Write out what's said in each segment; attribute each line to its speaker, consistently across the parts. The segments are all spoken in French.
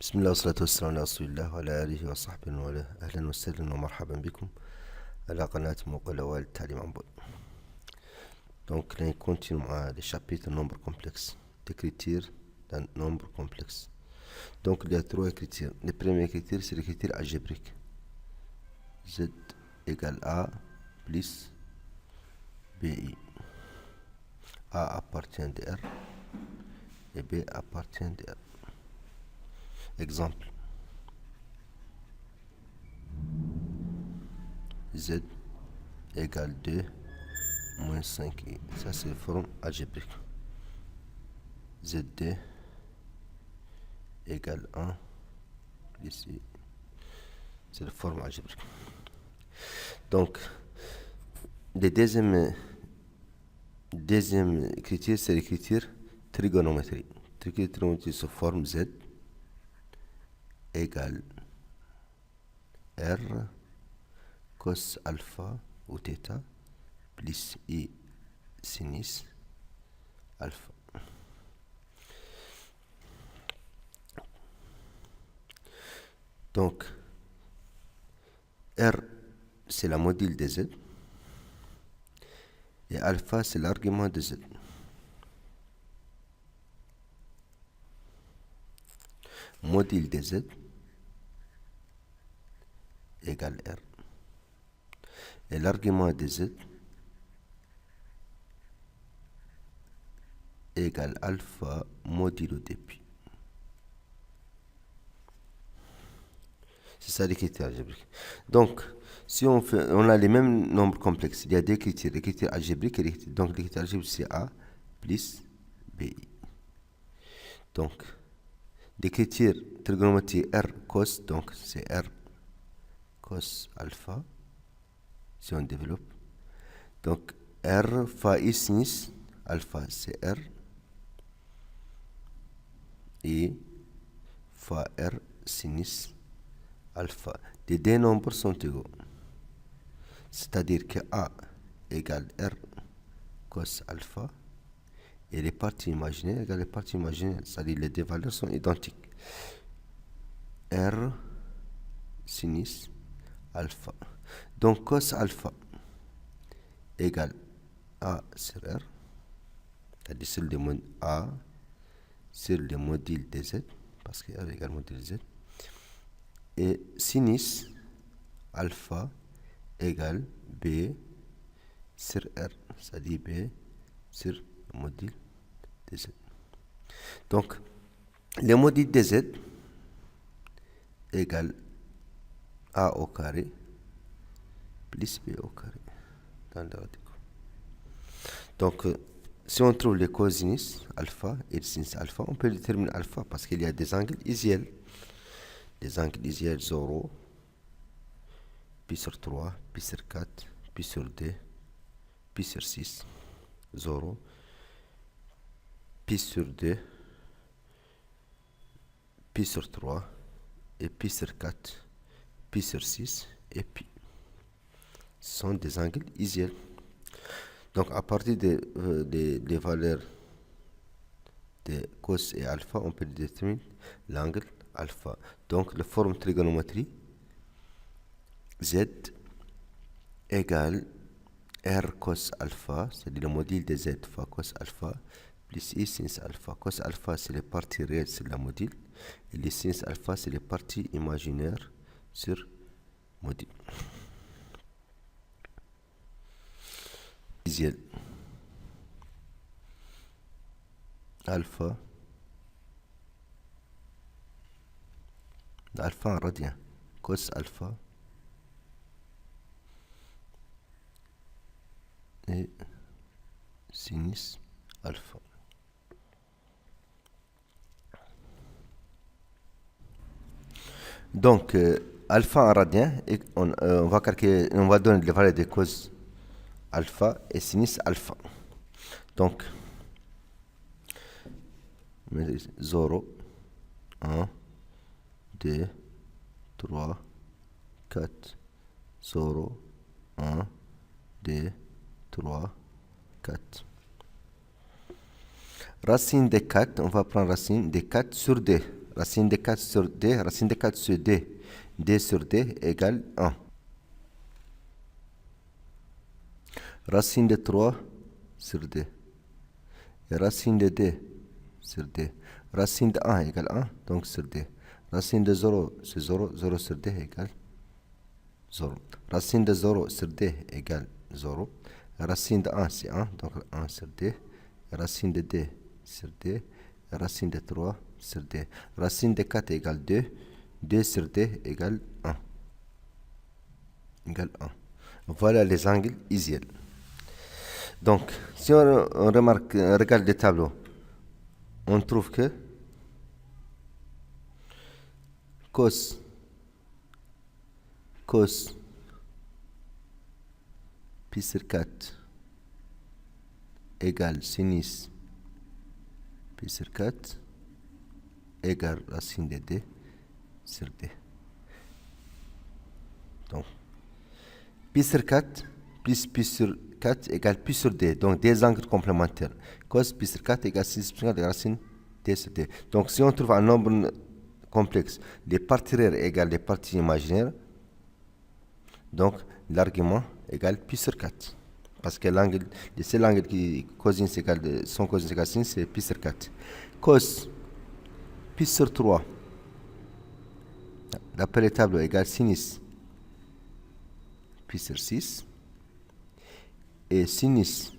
Speaker 1: بسم الله والصلاة والسلام على رسول الله وعلى آله وصحبه وله. أهلا وسهلا ومرحبا بكم على قناة موقع الأول التعليم عن بعد. Donc là, on continue le chapitre nombre complexe, d'écriture d'un nombre complexe. Donc il y a trois écritures. Le premier écriture, c'est l'écriture algébrique. Z égale A plus BI. A appartient de R et B appartient de R. Exemple. Z égale 2 moins 5i. Ça, c'est la forme algébrique. Z2 égale 1 plus i. C'est la forme algébrique. Donc, le deuxième écriture, c'est l'écriture trigonométrie. L'écriture trigonométrie se forme Z égale R cos alpha ou θ plus I sinus alpha. Donc, R, c'est la module de Z, et alpha, c'est l'argument de Z. Module de Z égale R. Et l'argument de Z égale alpha modulo de pi. C'est ça l'écriture algébrique. Donc, si on a les mêmes nombres complexes, il y a deux écritures, l'écriture algébrique et l'écriture. Donc, l'écriture algébrique, c'est A plus BI. Donc, l'écriture trigonométrie R cos, donc c'est R cos alpha, si on développe. Donc, R fa I sinus alpha, c'est R. Et fa R sinus alpha. Les deux nombres sont égaux. C'est-à-dire que A égale R cos alpha et les parties imaginaires égale les parties imaginaires. C'est-à-dire que les deux valeurs sont identiques. R sinus alpha. Donc cos alpha égale A sur R. C'est-à-dire sur le module A sur le module de Z, parce que R égale module de Z. Et sinus alpha égale B sur R, c'est-à-dire B sur le module de Z. Donc, le module de Z égale A au carré plus B au carré dans le radical. Donc, si on trouve les cosinus alpha et le sinus alpha, on peut déterminer alpha parce qu'il y a des angles isuels. Les angles isuels 0, pi sur 3, pi sur 4, pi sur 2, pi sur 6, 0, pi sur 2, pi sur 3, et pi sur 4, pi sur 6, et pi. Ce sont des angles isuels. Donc, à partir des valeurs de cos et alpha, on peut déterminer l'angle alpha. Donc, la forme trigonométrie Z égale R cos alpha, c'est-à-dire le module de Z fois cos alpha, plus I sinus alpha. Cos alpha, c'est les parties réelles sur la module, et les sinus alpha, c'est les parties imaginaires sur module. Isuel. Alpha en radien, cos alpha et sinus alpha. Donc, alpha en radien, et on va calculer, on va donner les valeurs de cos alpha et sinus alpha. Donc, 0, 1, 2, 3, 4, 0, 1, 2, 3, 4. Racine de 4, on va prendre racine de 4 sur 2. Racine de 4 sur D, racine de 4 sur D, D sur D égale 1. Racine de 3 sur D. Et racine de D sur D. Racine de 1 égale 1, donc sur D. Racine de 0 sur 0, 0 sur D égale 0. Racine de 0 sur D égale 0. Racine de 1 c'est 1, donc 1 sur D. Racine de D sur D. Racine de 3 sur D. Racine de 4 égale 2. 2 sur D égale 1. Égale 1. Voilà les angles usuels. Donc, si on regarde les tableaux, on trouve que cos pi sur 4 égale sinus pi sur 4 égale racine de D sur D. Donc, pi sur 4 plus pi sur 4 égale pi sur D. Donc, des angles complémentaires. Cos pi sur 4 égale sinus pi sur 4 égale racine D sur D. Donc, si on trouve un nombre complexe, les parties réelles égale les parties imaginaires, donc l'argument égale pi sur 4. Parce que l'angle, le seul angle qui cosinus égale, son cosinus égale sinus, c'est pi sur 4. Cos pi sur 3, d'après le tableau, égale sinus pi sur 6. Et sinus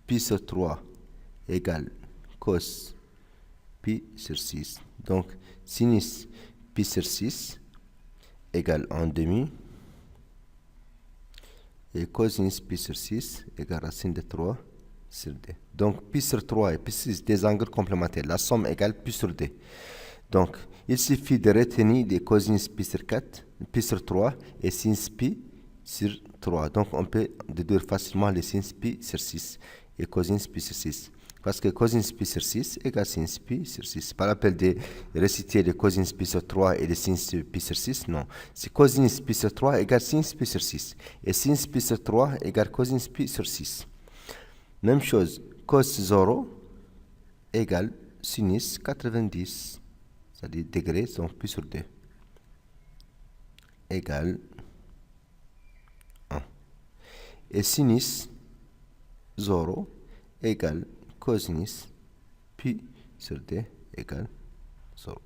Speaker 1: pi sur 3 égale cos pi sur 6. Donc, sinus pi sur 6 égale 1 demi. Et cosinus pi sur 6 égale racine de 3 sur D. Donc, pi sur 3 et pi sur 6, des angles complémentaires. La somme égale pi sur D. Donc, il suffit de retenir les cosinus pi sur 4, pi sur 3 et sinus pi sur 3. Donc, on peut déduire facilement les sinus pi sur 6 et cosinus pi sur 6. Parce que cosinus pi sur 6 égale sinus pi sur 6. Pas la peine de réciter les cosinus pi sur 3 et les sinus pi sur 6, non. C'est cosinus pi sur 3 égale sinus pi sur 6. Et sinus pi sur 3 égale cosinus pi sur 6. Même chose, cos 0 égale sinus 90, c'est-à-dire degrés, donc pi sur 2, égale 1. Et sinus 0 égale cosinus pi sur D égale 0.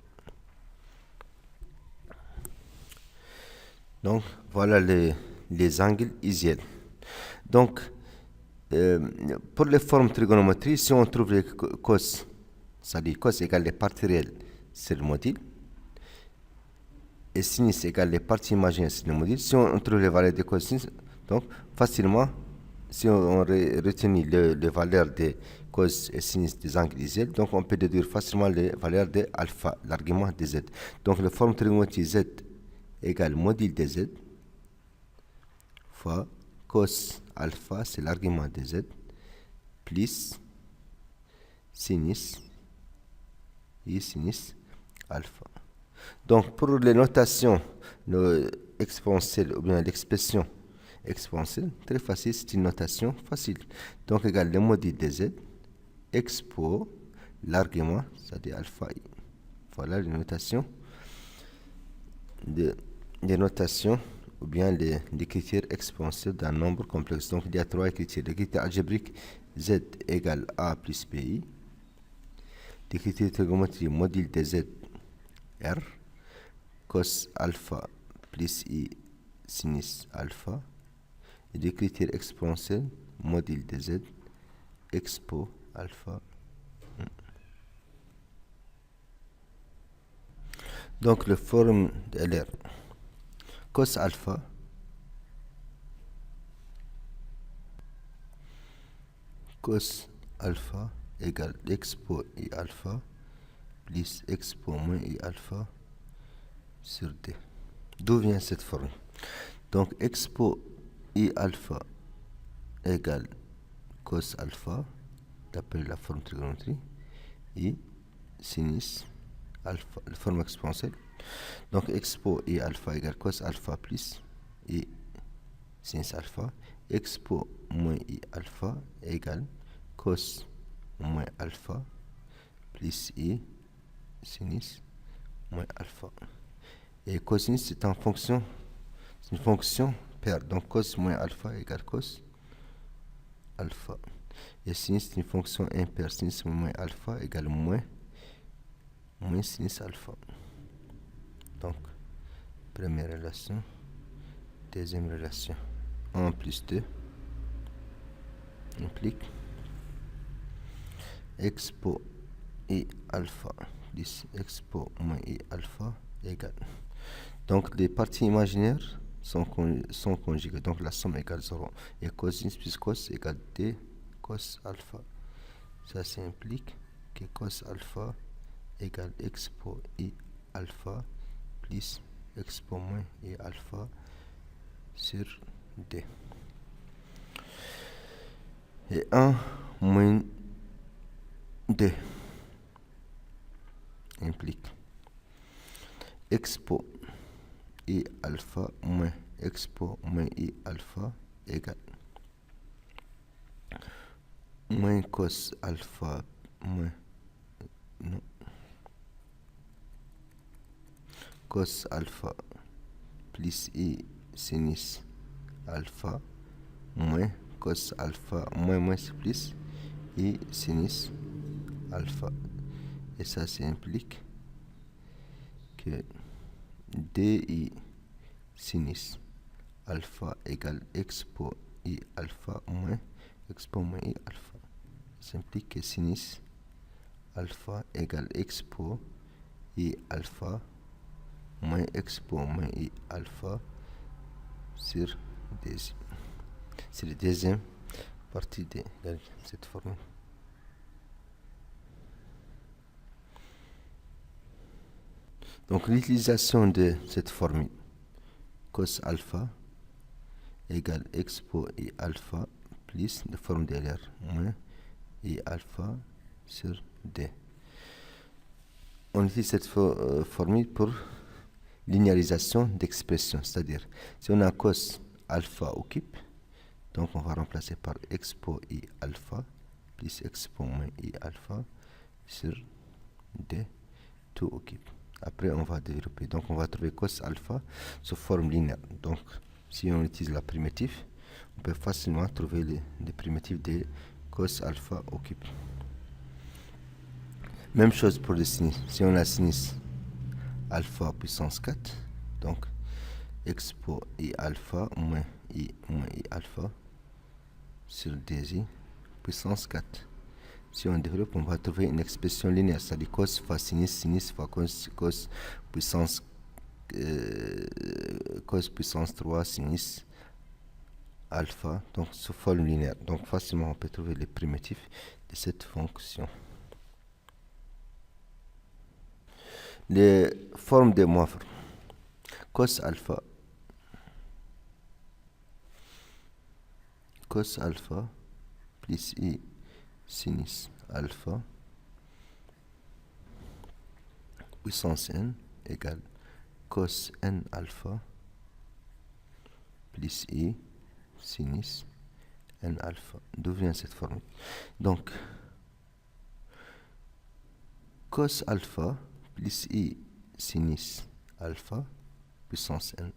Speaker 1: Donc, voilà les angles usuels. Donc, pour les formes trigonométriques, si on trouve les cos, c'est-à-dire cos égale les parties réelles sur le module, et sinus égale les parties imaginaires sur le module, si on trouve les valeurs de cosinus, donc facilement, si on retient les valeurs de cos et sinus des angles usuels, donc on peut déduire facilement les valeurs de alpha, l'argument de Z. Donc la forme trigonométrique Z égale module de Z fois cos alpha, c'est l'argument de Z, plus sinus et sinus alpha. Donc pour les notations exponentielles ou bien l'expression exponentielle, très facile, c'est une notation facile. Donc égale le module de Z expo l'argument, c'est-à-dire alpha i. Voilà les notations ou bien les critères exponentiels d'un nombre complexe. Donc il y a trois critères. Les critères algébriques Z égale A plus BI. Les critères trigonométriques module de Z R. Cos alpha plus I sinus alpha. Et les critères exponentiels module de Z expo alpha. Donc le forme de LR. Cos alpha égale expo I alpha plus expo moins I alpha sur D. D'où vient cette forme? Donc expo I alpha égale cos alpha, d'après la forme trigonométrique, et sinus alpha, la forme exponentielle. Donc expo I alpha égale cos alpha plus I sinus alpha. Expo moins I alpha égale cos moins alpha plus I sinus moins alpha. Et cosinus, c'est une fonction paire. Donc cos moins alpha égale cos alpha. Et sinus, c'est une fonction impaire. Sinus moins alpha égale moins sinus alpha. Donc, première relation, deuxième relation. 1 plus 2 implique expo i alpha plus expo moins i alpha égale. Donc, les parties imaginaires sont conjuguées. Donc, la somme égale 0. Et cosinus plus cos égale d cos alpha. Ça implique que cos alpha égale expo i alpha plus expo moins i alpha sur d. Et 1 moins 2 implique expo i alpha moins expo moins i alpha égale moins cos alpha moins cos alpha plus i sinus alpha moins cos alpha moins plus i sinus alpha. Et ça implique que di sinus alpha égale expo i alpha moins expo moins i alpha. Ça implique que sinus alpha égale expo i alpha moins expo moins i alpha sur deuxième. C'est la deuxième partie de cette formule. Donc l'utilisation de cette formule cos alpha égale expo i alpha plus de forme derrière moins i alpha sur d. On utilise cette formule pour linéarisation d'expression, c'est-à-dire si on a cos alpha occupe, donc on va remplacer par expo i alpha plus expo moins i alpha sur d tout occupe. Après on va développer, donc on va trouver cos alpha sous forme linéaire. Donc si on utilise la primitive, on peut facilement trouver les primitives de cos alpha occupe. Même chose pour le sinus. Si on a sinus alpha puissance 4, donc expo i alpha moins i alpha sur 2i puissance 4. Si on développe, on va trouver une expression linéaire, c'est-à-dire cos fois sinus, sinus fois cos puissance 3 sinus alpha, donc sous forme linéaire. Donc facilement on peut trouver les primitifs de cette fonction. Les formes de Moivre. Cos alpha plus i sinus alpha puissance n égale cos n alpha plus i sinus n alpha. D'où vient cette formule? Donc cos alpha plus i sinus alpha puissance n.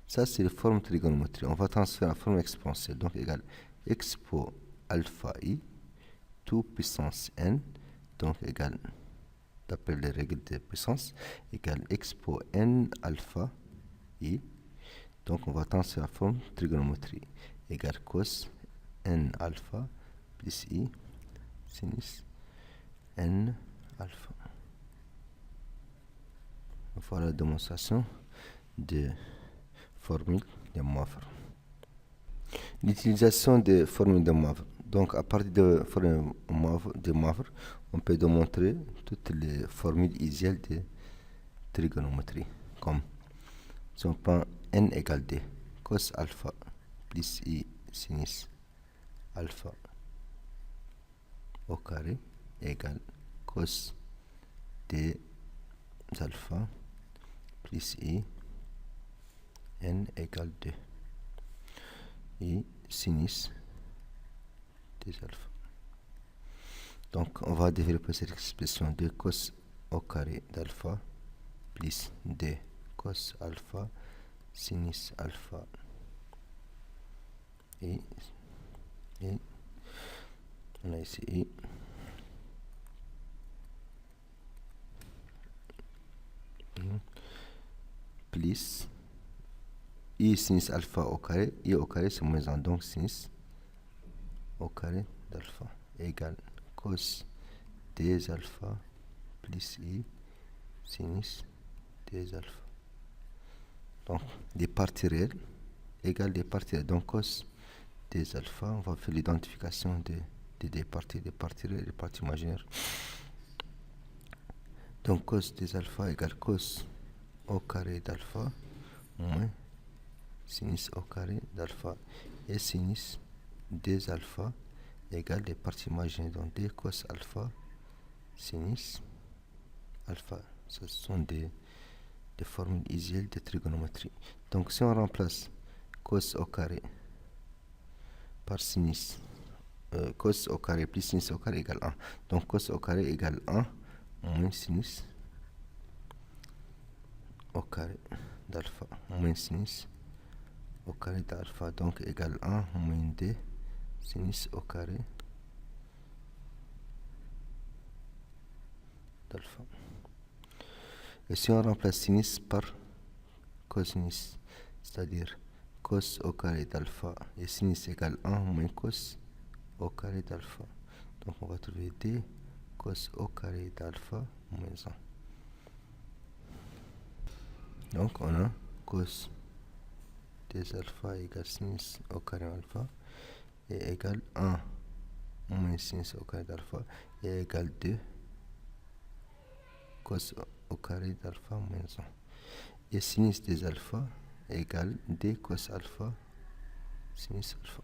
Speaker 1: Ça, c'est la forme trigonométrique. On va transférer la forme exponentielle. Donc, égale expo alpha i, tout puissance n, donc égale, d'après les règles de puissance, égale expo n alpha i. Donc, on va transférer la forme trigonométrique. Égale cos n alpha plus i sinus n alpha. Voilà la démonstration de formule de Moivre. L'utilisation des formules de Moivre. Donc, à partir de formules de Moivre, on peut démontrer toutes les formules idéales de trigonométrie. Comme si on prend n égale d, cos alpha plus i sinus alpha au carré égale cos d alpha plus i n égale 2 i sinus des alpha. Donc on va développer cette expression de cos au carré d'alpha plus d cos alpha sinus alpha et on a ici et plus i sinus alpha au carré, i au carré c'est moins 1, donc sinus au carré d'alpha égale cos des alpha plus i sinus des alpha. Donc des parties réelles égale des parties réelles. Donc cos des alpha, on va faire l'identification des parties réelles et des parties imaginaires. Donc cos des alpha égale cos au carré d'alpha moins sinus au carré d'alpha et sinus des alpha égale des parties imaginaires. Donc d cos alpha sinus alpha. Ce sont des formules usuelles de trigonométrie. Donc si on remplace cos au carré par sinus, cos au carré plus sinus au carré égale 1. Donc cos au carré égale 1 moins sinus au carré d'alpha moins sinus au carré d'alpha, donc égale 1 moins d sinus au carré d'alpha. Et si on remplace sinus par cosinus, c'est-à-dire cos au carré d'alpha et sinus égale 1 moins cos au carré d'alpha. Donc on va trouver d cos au carré d'alpha moins 1. Donc on a cos des alpha égale sinus au carré alpha et égale 1 moins sinus au carré d'alpha et égale 2 cos au carré d'alpha moins 1. Et sinus des alpha égale d cos alpha sinus alpha.